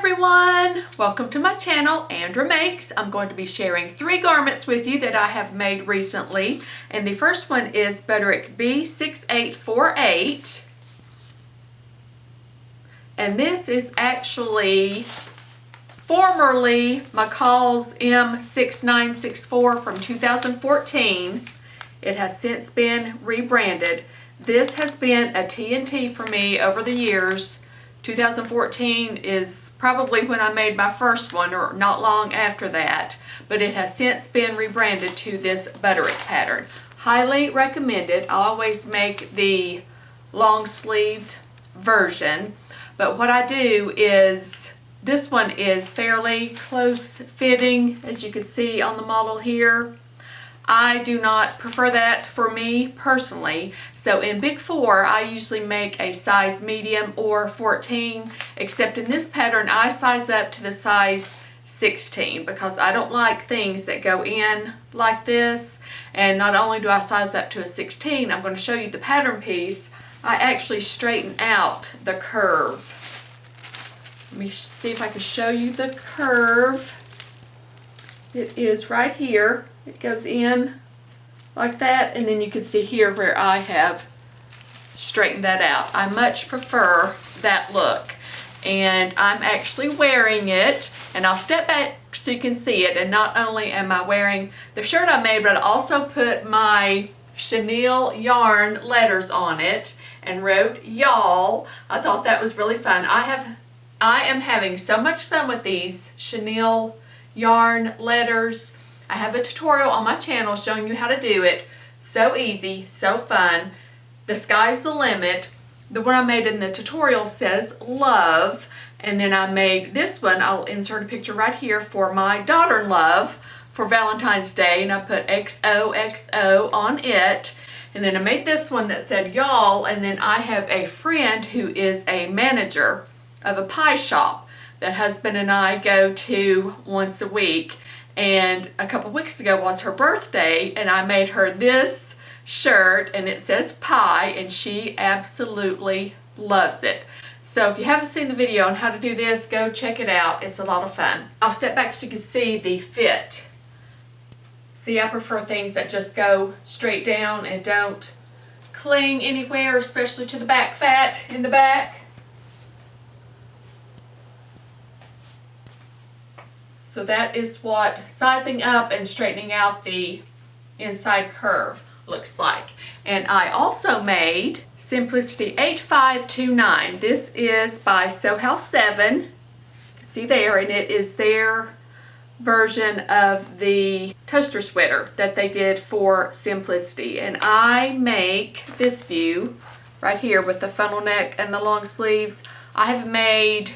everyone! Welcome to my channel, Andra Makes. I'm going to be sharing 3 garments with you that I have made recently. And the first one is Butterick B6848. And this is actually formerly McCall's M6964 from 2014. It has since been rebranded. This has been a TNT for me over the years. 2014 is probably when I made my first one, or not long after that, but it has since been rebranded to this Butterick pattern. Highly recommended. I always make the long sleeved version, but what I do is this one is fairly close fitting, as you can see on the model here. I do not prefer that for me personally. So in Big 4, I usually make a size medium or 14, except in this pattern, I size up to the size 16 because I don't like things that go in like this. And not only do I size up to a 16, I'm going to show you the pattern piece. I actually straighten out the curve. Let me see if I can show you the curve. It is right here. It goes in like that, and then you can see here where I have straightened that out. I much prefer that look, and I'm actually wearing it, and I'll step back so you can see it. And not only am I wearing the shirt I made, but I also put my chenille yarn letters on it and wrote y'all. I thought that was really fun. I am having so much fun with these chenille yarn letters. I have a tutorial on my channel showing you how to do it. So easy, so fun. The sky's the limit. The one I made in the tutorial says love, and then I made this one. I'll insert a picture right here for my daughter-in-law for Valentine's Day, and I put XOXO on it. And then I made this one that said y'all, and then I have a friend who is a manager of a pie shop that husband and I go to once a week. And a couple weeks ago was her birthday, and I made her this shirt, and it says pie, and she absolutely loves it. So if you haven't seen the video on how to do this, go check it out. It's a lot of fun. I'll step back so you can see the fit. See, I prefer things that just go straight down and don't cling anywhere, especially to the back fat in the back. So that is what sizing up and straightening out the inside curve looks like. And I also made Simplicity 8529. This is by Sew House 7. You can see there, and it is their version of the toaster sweater that they did for Simplicity. And I make this view right here with the funnel neck and the long sleeves. I have made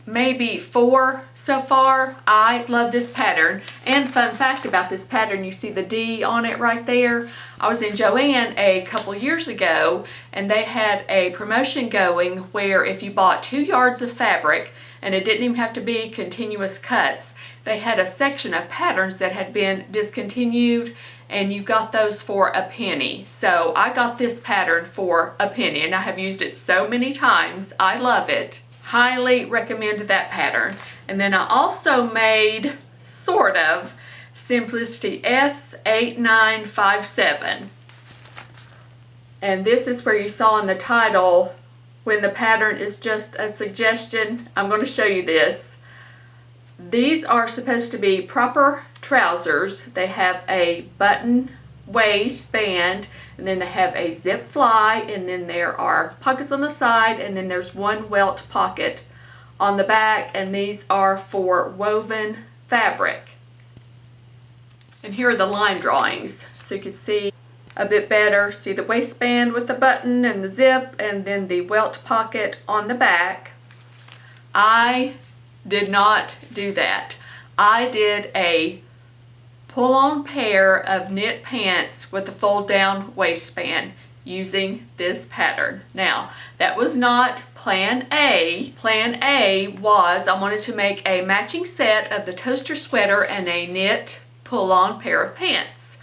maybe 4 so far. I love this pattern. And fun fact about this pattern, you see the D on it right there. I was in Joann a couple years ago, and they had a promotion going where if you bought 2 yards of fabric, and it didn't even have to be continuous cuts, they had a section of patterns that had been discontinued, and you got those for a penny. So I got this pattern for a penny, and I have used it so many times. I love it. Highly recommend that pattern. And then I also made, sort of, Simplicity S8957. And this is where you saw in the title, when the pattern is just a suggestion. I'm going to show you this. These are supposed to be proper trousers. They have a button waistband, and then they have a zip fly, and then there are pockets on the side, and then there's one welt pocket on the back, and these are for woven fabric. And here are the line drawings, so you can see a bit better. See the waistband with the button and the zip, and then the welt pocket on the back. I did not do that. I did a pull-on pair of knit pants with a fold-down waistband using this pattern. Now, that was not plan A. Plan A was I wanted to make a matching set of the toaster sweater and a knit pull-on pair of pants.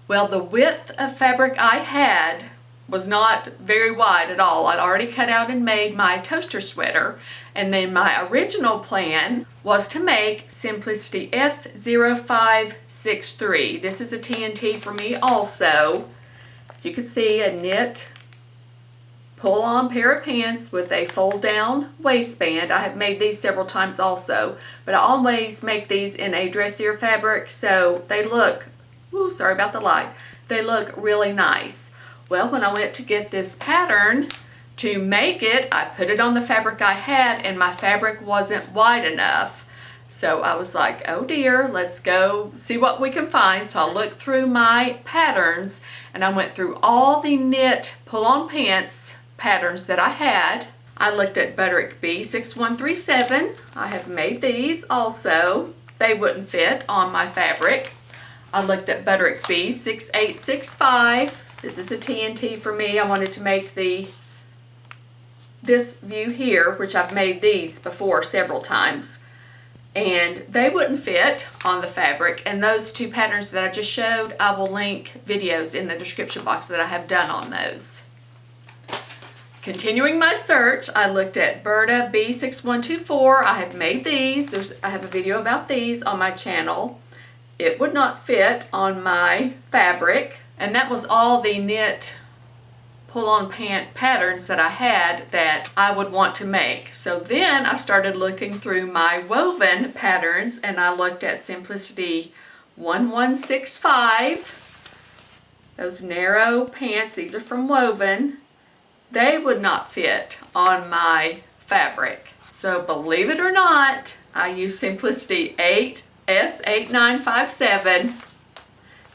Well, the width of fabric I had was not very wide at all. I'd already cut out and made my toaster sweater, And then my original plan was to make Simplicity S0563. This is a TNT for me also. As you can see, a knit pull-on pair of pants with a fold-down waistband. I have made these several times also, but I always make these in a dressier fabric, so they look, ooh, sorry about the light, they look really nice. Well, when I went to get this pattern to make it, I put it on the fabric I had, and my fabric wasn't wide enough. So I was like, oh dear, let's go see what we can find. So I looked through my patterns, and I went through all the knit pull-on pants patterns that I had. I looked at Butterick B6137. I have made these also. They wouldn't fit on my fabric. I looked at Butterick B6865. This is a TNT for me. I wanted to make this view here, which I've made these before several times, and they wouldn't fit on the fabric. And those two patterns that I just showed, I will link videos in the description box that I have done on those. Continuing my search, I looked at Berta B6124. I have made these. I have a video about these on my channel. It would not fit on my fabric, and that was all the knit pull-on pant patterns that I had that I would want to make. So then I started looking through my woven patterns, and I looked at Simplicity 1165. Those narrow pants, these are from Woven. They would not fit on my fabric. So believe it or not, I used Simplicity S8957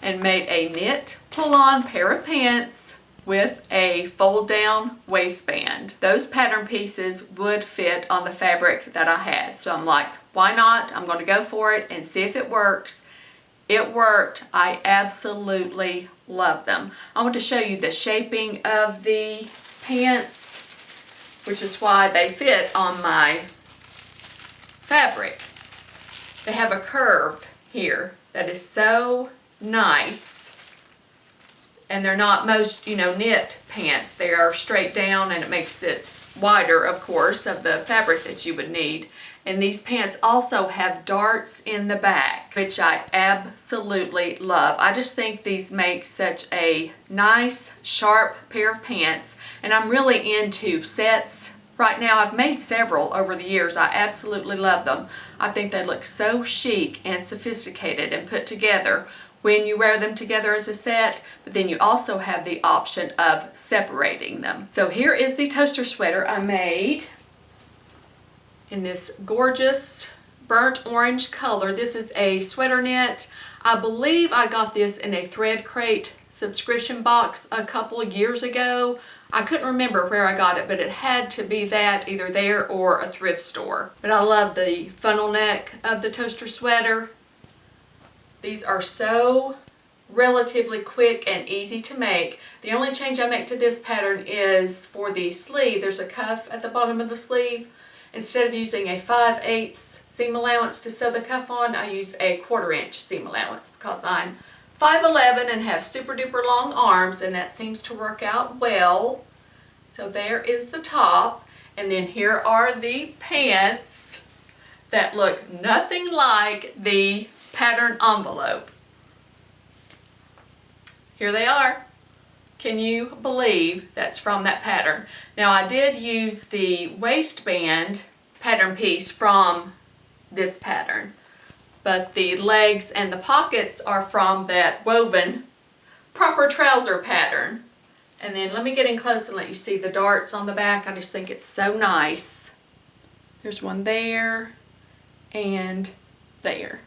and made a knit pull-on pair of pants with a fold-down waistband. Those pattern pieces would fit on the fabric that I had. So I'm like, why not? I'm going to go for it and see if it works. It worked. I absolutely love them. I want to show you the shaping of the pants, which is why they fit on my fabric. They have a curve here that is so nice, and they're not most, knit pants. They are straight down, and it makes it wider, of course, of the fabric that you would need. And these pants also have darts in the back, which I absolutely love. I just think these make such a nice, sharp pair of pants. And I'm really into sets right now. I've made several over the years. I absolutely love them. I think they look so chic and sophisticated and put together when you wear them together as a set, but then you also have the option of separating them. So here is the toaster sweater I made in this gorgeous burnt orange color. This is a sweater knit. I believe I got this in a Thread Crate subscription box a couple years ago. I couldn't remember where I got it, but it had to be that, either there or a thrift store. But I love the funnel neck of the toaster sweater. These are so relatively quick and easy to make. The only change I make to this pattern is for the sleeve. There's a cuff at the bottom of the sleeve. Instead of using a 5/8 seam allowance to sew the cuff on, I use a 1/4 inch seam allowance because I'm 5'11" and have super duper long arms, and that seems to work out well. So there is the top, and then here are the pants that look nothing like the pattern envelope. Here they are. Can you believe that's from that pattern? Now I did use the waistband pattern piece from this pattern, but the legs and the pockets are from that Woven proper trouser pattern. And then let me get in close and let you see the darts on the back. I just think it's so nice. There's one there and there.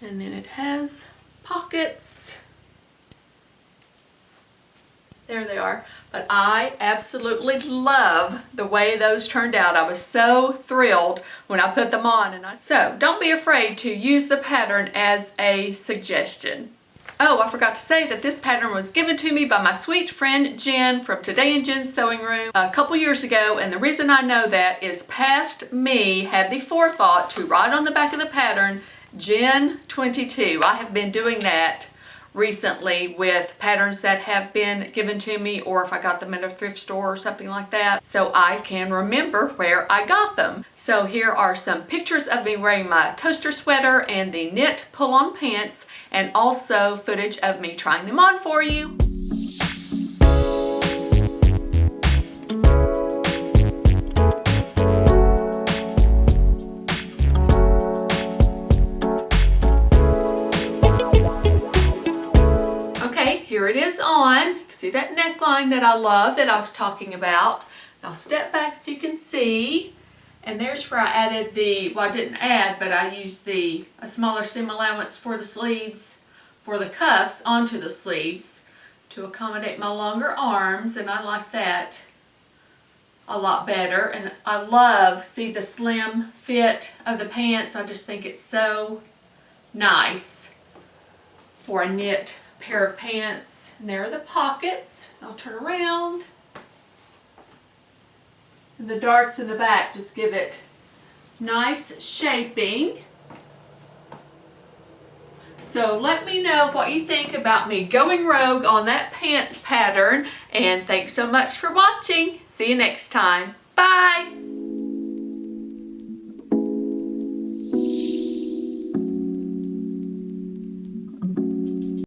And then it has pockets. There they are. But I absolutely love the way those turned out. I was so thrilled when I put them on. So don't be afraid to use the pattern as a suggestion. Oh, I forgot to say that this pattern was given to me by my sweet friend Jen from Today in Jen's Sewing Room a couple years ago, and the reason I know that is past me had the forethought to write on the back of the pattern Jen 22. I have been doing that recently with patterns that have been given to me, or if I got them at a thrift store or something like that, so I can remember where I got them. So here are some pictures of me wearing my toaster sweater and the knit pull-on pants, and also footage of me trying them on for you. Here it is on. See that neckline that I love that I was talking about. I'll step back so you can see. And there's where I added the, well, I didn't add, but I used a smaller seam allowance for the sleeves, for the cuffs onto the sleeves to accommodate my longer arms, and I like that a lot better. And I love, see the slim fit of the pants. I just think it's so nice for a knit pair of pants. And there are the pockets. I'll turn around. And the darts in the back just give it nice shaping. So let me know what you think about me going rogue on that pants pattern. And thanks so much for watching. See you next time. Bye!